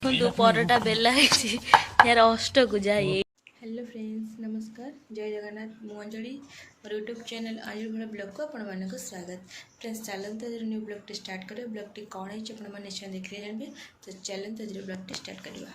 देखो परोटा बेला यार अष्ट को जाए। हेलो फ्रेंड्स नमस्कार जय जगन्नाथ मु अंजलि और यूट्यूब चैनल अंजलि ब्लॉग को आपण मानक स्वागत। फ्रेंड्स चलते न्यू ब्लॉग टी स्टार्ट करें। ब्लॉग टी कौन है आप निश्चय देखिए जानवे। तो चलते ब्लॉग टी स्टार्ट करवा।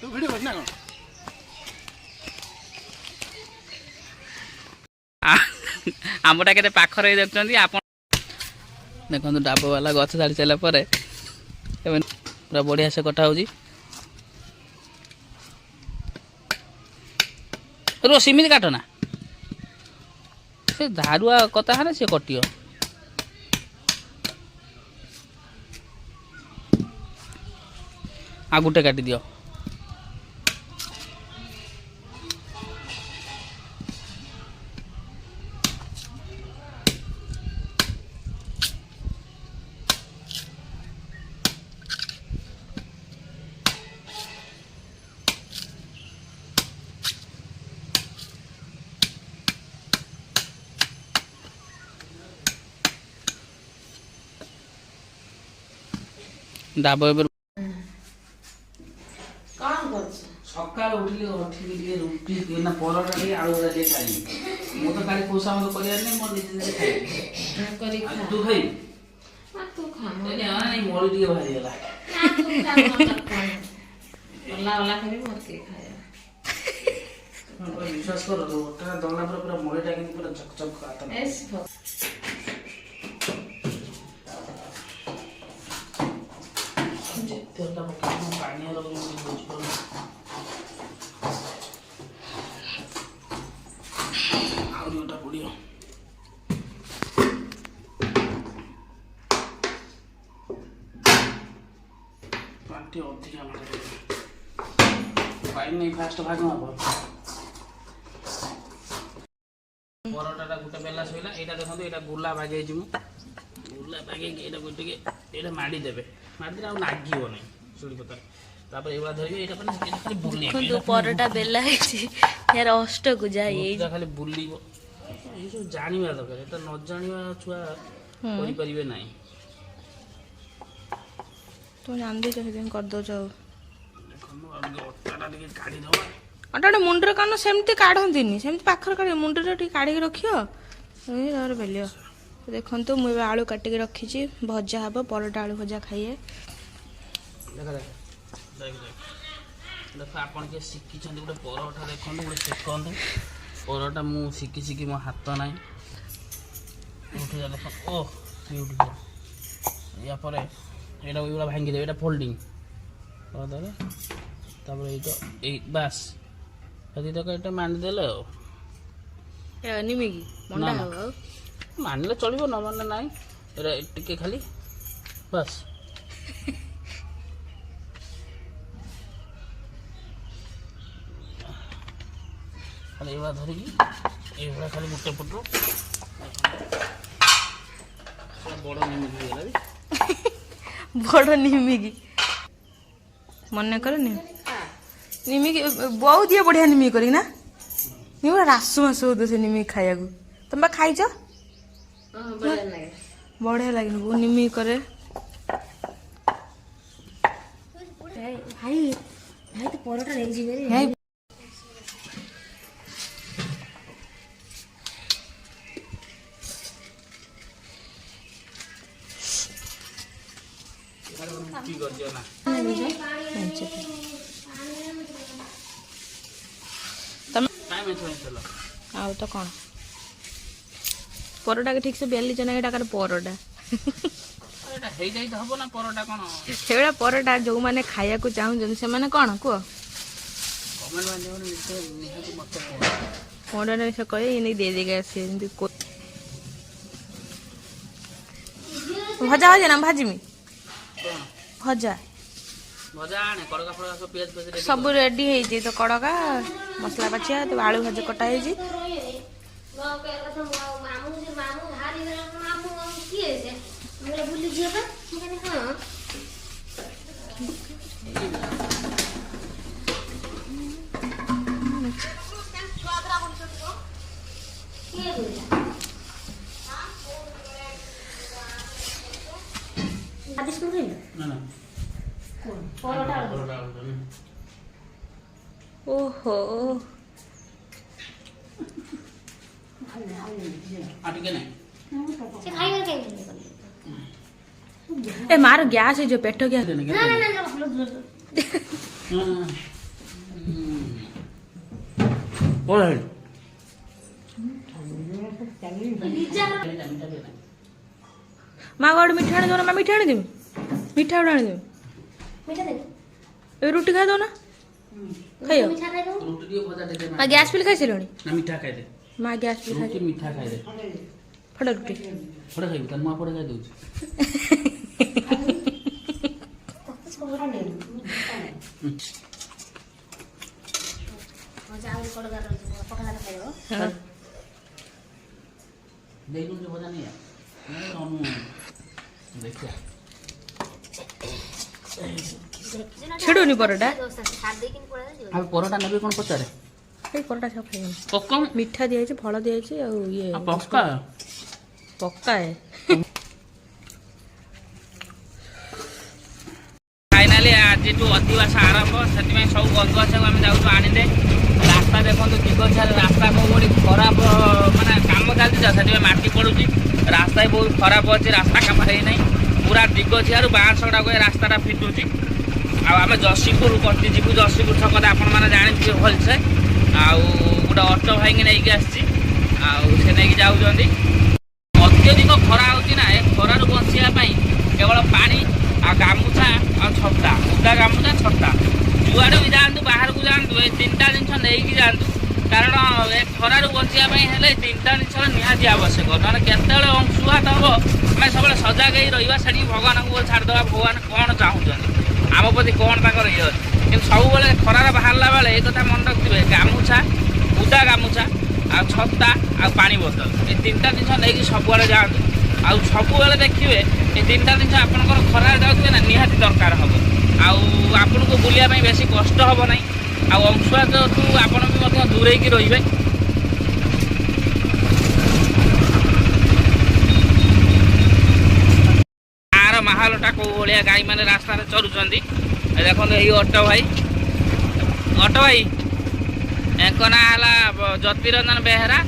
तू वीडियो बनना कौन आमटा के पाखर देखते आप देखो डाब वाला गछ छाड़ी सारा पूरा बढ़िया से कटा हो रो सिमित काटना से धारुआ कता है सी कटियो आ गुटे काटी दियो डाब सकाल उठिले रुटी परोटा आलू भजा खाई मु तो खाली पोषा मत कर तू खाई मरी बाहरी विश्वास कर दला पूरा मरीटा पूरा चकचक फास्ट भाग परोटा गोटे बेला शोला यहाँ देखो यहाँ गुला बागे गुला बागे माड़ी देवे माड़ी आ नागिब नहीं चूड़ी पता धरिए परोटा बेला यार अष्ट को जाए खाली बुल सब जाना दरकार न जाना छुआ करें ना तुम जान दे कर दो अटा मुंडर कान सेमती काढ़ती सेमती पाखर काढ़ मुंडर काढ़ रखियो बेलियो देखो तो मुझे आलू काटिक रखी भजा हम परोटा आलू भजा खाइए देख आप शिखी गोटे परोटा देखो गोटे शिखु परोटा मु शिखी शिखी मो हाथ ना देख ओ या भांगी दे फोल्डिंग बास ये मानिदेले निमिगी मानले चलो न मान ना टे खाली बस खाली ये धरिकी ये खाली गोटे पटो बड़ निमिगी बड़ निमिगी मन कर निमिकी बहुत ये बढ़िया निमिकी करी ना निमिकी रासु मास हो से निमिकी खाया तुम खाई बढ़िया लगे वो निमिकी करे भाई भाई तो परोटा ले जी आउ तो कौन परोटा के ठीक से बेली चना एटा कर परोटा सेटा परोटा जो माने खाया को चाहूँ से माने कौन कह फोन से कहे नहीं दे देगा से भजा भजा ना भाजिमी भजा ଭଜା ଆଣେ କଡ଼କା ଫଡ଼କା ସବୁ ପିଆଜ ଫିଆଜ ready ସବୁ ରେଡି ହେଇଛି ତ କଡ଼କା ମସଲା ପାଚିଆ ତ ଆଳୁ ଭାଜି କଟା ହେଇଛି। ନା ନା ପରଟା ଆଳୁଦମ୍। ଓହୋ ଆଉ ଟିକେ ନାହିଁ ଏ ମାର ଗ୍ୟାସ୍ ହେଇଯିବ ପେଟ ଗ୍ୟାସ୍। ମା ଗୋଟେ ମିଠା ଆଣି ଦଉନା, ମା ମିଠା ଆଣିଦେବି, ମିଠା ଗୋଟେ ଆଣିଦେବି। ଏ ରୁଟି ଖାଇଦଉ ନା, ଖାଇବ ମା ଗ୍ୟାସ୍ ପିଲ୍ ଖାଇସାରିଲଣି? ନା ମିଠା ଖାଇଦେ ମା ଗ୍ୟାସ୍ ପିଲ୍ ଖାଇ ରୁଟି ମିଠା ଖାଇଦେ ଫଟା ରୁଟି ଫଟା ଖାଇବି ତାହେଲେ ମୁଁ ଆପଣେ ଖାଇଦେଉଛି। ଦେଇଦେଉଛି ଭଜା ନେଇ ଦେଖିବା ଛିଡ଼ୁନି ପରଟା। ଆଉ ପରଟା ନେବି କ'ଣ ପଚାରେ ଏଇ ପରଟା ସବୁ ଖାଇବନି। ପକା ମିଠା ଦିଆହେଇଛି, ଫଳ ଦିଆହେଇଛି, ଆଉ ଇଏ ପକା ପକ୍କାଏ। ଫାଇନାଲି ଆଜିଠୁ ଅଧିବାସ ଆରମ୍ଭ, ସେଥିପାଇଁ ସବୁ ବନ୍ଧୁବାସକୁ ଆମେ ଯାଉଛୁ ଆଣିଲେ। ରାସ୍ତା ଦେଖନ୍ତୁ ଦିଗଛାରେ ରାସ୍ତା କୋଉଠି ଖରାପ, ମାନେ କାମ ଚାଲିଛି ତ ସେଥିପାଇଁ ମାଟି ପଡ଼ୁଛି। ରାସ୍ତା ବି ବହୁତ ଖରାପ ଅଛି, ରାସ୍ତା କାମ ହେଇନାହିଁ। ପୁରା ଦିଗଛିଆରୁ ବାଁଶହ ଗୁଡ଼ାକ ଏ ରାସ୍ତାଟା ଫିଟୁଛି। ଆଉ ଆମେ ଯଶୀପୁର କଟି ଯିବୁ, ଯଶୀପୁର ଛକରେ ଆପଣମାନେ ଜାଣିଥିବେ ଭଲସେ। ଆଉ ଗୋଟେ ଅଟୋ ଭାଇକି ନେଇକି ଆସିଛି, ଆଉ ସେ ନେଇକି ଯାଉଛନ୍ତି। ଅତ୍ୟଧିକ ଖରା ହେଉଛି ନା, ଏ ଖରାରୁ ବଞ୍ଚିବା ପାଇଁ କେବଳ ପାଣି ଆଉ ଗାମୁଛା ଆଉ ଛତା, ଓଦା ଗାମୁଛା ଛତା, ଯୁଆଡ଼େ ବି ଯାଆନ୍ତୁ ବାହାରକୁ ଯାଆନ୍ତୁ ଏ ତିନିଟା ଜିନିଷ ନେଇକି ଯାଆନ୍ତୁ। କାରଣ ଏ ଖରାରୁ ବଞ୍ଚିବା ପାଇଁ ହେଲେ ତିନିଟା ଜିନିଷର ନିହାତି ଆବଶ୍ୟକ। ନହେଲେ କେତେବେଳେ ଅଂଶୁଘାତ ହେବ, ଆମେ ସବୁବେଳେ ସଜାଗ ହେଇ ରହିବା, ସେଠିକି ଭଗବାନଙ୍କୁ ଛାଡ଼ିଦେବା। ଭଗବାନ କ'ଣ ଚାହୁଁଛନ୍ତି, ଆମ ପ୍ରତି କ'ଣ ତାଙ୍କର ଇଏ ଅଛି। କିନ୍ତୁ ସବୁବେଳେ ଖରାରେ ବାହାରିଲା ବେଳେ ଏ କଥା ମନେ ରଖିଥିବେ, ଗାମୁଛା, ଓଦା ଗାମୁଛା ଆଉ ଛତା ଆଉ ପାଣି ବୋତଲ, ଏ ତିନିଟା ଜିନିଷ ନେଇକି ସବୁବେଳେ ଯାଆନ୍ତୁ। ଆଉ ସବୁବେଳେ ଦେଖିବେ ଏ ତିନିଟା ଜିନିଷ ଆପଣଙ୍କର ଖରାରେ ଯାଉଥିବେ ନା, ନିହାତି ଦରକାର ହେବ। ଆଉ ଆପଣଙ୍କୁ ବୁଲିବା ପାଇଁ ବେଶୀ କଷ୍ଟ ହେବ ନାହିଁ। ଆଉ ଅଂଶୁଘାତଠୁ ଆପଣ ବି ମଧ୍ୟ ଦୂରେଇକି ରହିବେ। ଗାଁର ମାହୋଲଟା କୋଉ ଭଳିଆ, ଗାଈମାନେ ରାସ୍ତାରେ ଚରୁଛନ୍ତି। ଦେଖନ୍ତୁ ଏଇ ଅଟୋ ଭାଇ, ଅଟୋ ଭାଇ ଏଙ୍କ ନାଁ ହେଲା ଜ୍ୟୋତିରଞ୍ଜନ ବେହେରା।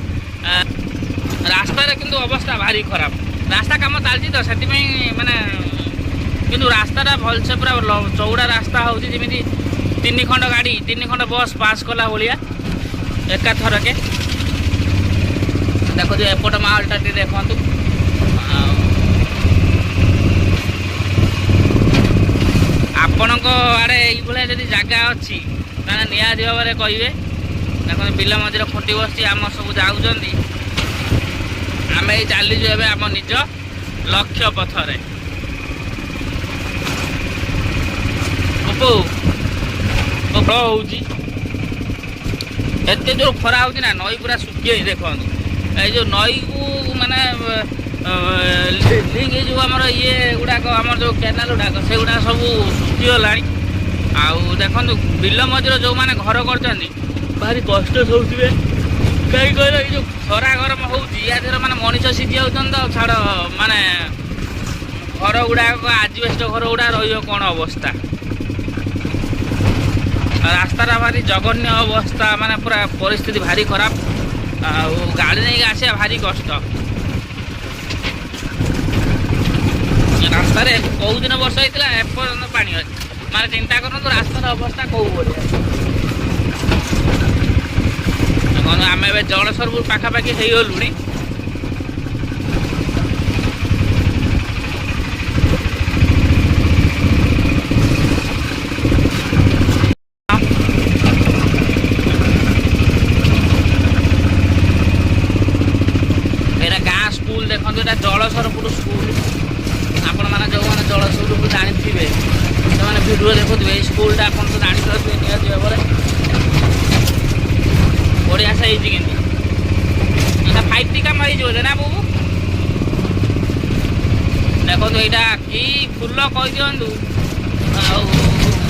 ରାସ୍ତାରେ କିନ୍ତୁ ଅବସ୍ଥା ଭାରି ଖରାପ, ରାସ୍ତା କାମ ଚାଲିଛି ତ ସେଥିପାଇଁ, ମାନେ କିନ୍ତୁ ରାସ୍ତାଟା ଭଲସେ ପୁରା ଚଉଡ଼ା ରାସ୍ତା ହେଉଛି, ଯେମିତି 3 ଖଣ୍ଡ ଗାଡ଼ି 3 ଖଣ୍ଡ ବସ୍ ପାସ୍ କଲା ଭଳିଆ ଏକାଥରକେ। ଦେଖନ୍ତୁ ଏପଟ ମାହୋଲଟା ଟିକେ ଦେଖନ୍ତୁ। ଆଉ ଆପଣଙ୍କ ଆଡ଼େ ଏଇଭଳିଆ ଯଦି ଜାଗା ଅଛି ତାହେଲେ ନିହାତି ଭାବରେ କହିବେ। ଦେଖନ୍ତୁ ବିଲ ମଝିରେ ଖୁଣ୍ଟି ବସିଛି, ଆମର ସବୁ ଯାଉଛନ୍ତି, ଆମେ ଏଇ ଚାଲିଛୁ ଏବେ ଆମ ନିଜ ଲକ୍ଷ୍ୟ ପଥରେ। ଖରା ହେଉଛି, ଏତେ ଯୋଉ ଖରା ହେଉଛି ନା, ନଈ ପୁରା ଶୁଖିଯାଇଛି। ଦେଖନ୍ତୁ ଏଇ ଯେଉଁ ନଈକୁ ମାନେ ଲିଙ୍କ୍ ହେଇଯିବ ଆମର ଇଏ ଗୁଡ଼ାକ, ଆମର ଯେଉଁ କେନାଲ ଗୁଡ଼ାକ ସେଗୁଡ଼ାକ ସବୁ ଶୁଖିଗଲାଣି। ଆଉ ଦେଖନ୍ତୁ ବିଲ ମଝିରେ ଯେଉଁମାନେ ଘର କରିଛନ୍ତି ଭାରି କଷ୍ଟ ହେଉଥିବେ, କାହିଁକି କହିଲେ ଏଇ ଯେଉଁ ଖରା ଗରମ ହେଉଛି, ୟା ଦେହରେ ମାନେ ମଣିଷ ସିଝି ଯାଉଛନ୍ତି ତ ଛାଡ଼। ମାନେ ଘର ଗୁଡ଼ାକ, ଆଜବେଷ୍ଟ ଘର ଗୁଡ଼ା ରହିବ କ'ଣ ଅବସ୍ଥା। ରାସ୍ତାଟା ଭାରି ଜଘନ୍ୟ ଅବସ୍ଥା, ମାନେ ପୁରା ପରିସ୍ଥିତି ଭାରି ଖରାପ। ଆଉ ଗାଡ଼ି ନେଇକି ଆସିବା ଭାରି କଷ୍ଟ। ରାସ୍ତାରେ କେଉଁ ଦିନ ବର୍ଷା ହେଇଥିଲା ଏପର୍ଯ୍ୟନ୍ତ ପାଣି ଅଛି, ମାନେ ଚିନ୍ତା କରନ୍ତୁ ରାସ୍ତାର ଅବସ୍ଥା କେଉଁ ଭଳିଆ। ଦେଖନ୍ତୁ ଆମେ ଏବେ ଜଳେଶ୍ୱରପୁର ପାଖାପାଖି ହେଇଗଲୁଣି। ଏଇଟା ଗାଁ ସ୍କୁଲ, ଦେଖନ୍ତୁ ଏଇଟା ଜଳେଶ୍ୱରପୁର ସ୍କୁଲ। ଆପଣମାନେ ଯେଉଁମାନେ ଜଳେଶ୍ୱରପୁର ଜାଣିଥିବେ ସେମାନେ ଭିଡ଼ିଓ ଦେଖୁଥିବେ, ହେଇଛି କିନ୍ତୁ ଏଇଟା 5T କାମ ହେଇଛି ବୋଧେ ନା ବୋଉ ଦେଖନ୍ତୁ ଏଇଟା କି ଫୁଲ କହିଦିଅନ୍ତୁ ଆଉ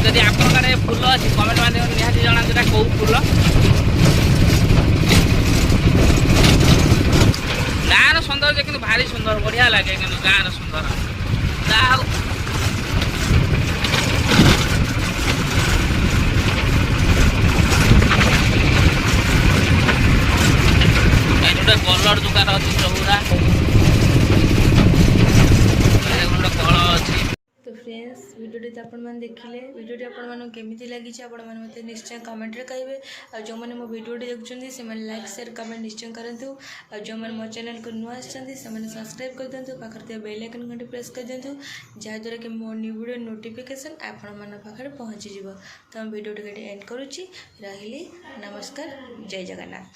ଯଦି ଆପଣଙ୍କ ଆଡ଼େ ଫୁଲ ଅଛି କମେଣ୍ଟ ମାଧ୍ୟମରେ ନିହାତି ଜଣାନ୍ତୁ ଏଇଟା କେଉଁ ଫୁଲ ଗାଁର ସୌନ୍ଦର୍ଯ୍ୟ କିନ୍ତୁ ଭାରି ସୁନ୍ଦର ବଢ଼ିଆ ଲାଗେ କିନ୍ତୁ ଗାଁର ସୁନ୍ଦର ଯାହା ହଉ ଏଠି ଗୋଟେ କଲର ଦୋକାନ ଅଛି ଚଉରା କଳ ଅଛି तो फ्रेंड्स वीडियोटी तो आपण मैंने देखिले वीडियोटी आपण मानू केमिति लगी आपण मैंने मते निश्चय कमेंट रे कहिबे आ जो माने मो वीडियोटी देखुछंदी से माने लाइक शेयर कमेंट निश्चय करंतु आ जो माने मो चैनल को नुआ आछंदी से माने सब्सक्राइब कर दंतु पाखर ते बेल आइकन घंटी प्रेस कर दंतु जा द्वारा कि मो न्यू वीडियो नोटिफिकेशन आपण मन पाखर पहुंची जिवो तो हम वीडियोटी एंड करूची रहिली नमस्कार जय जगन्नाथ।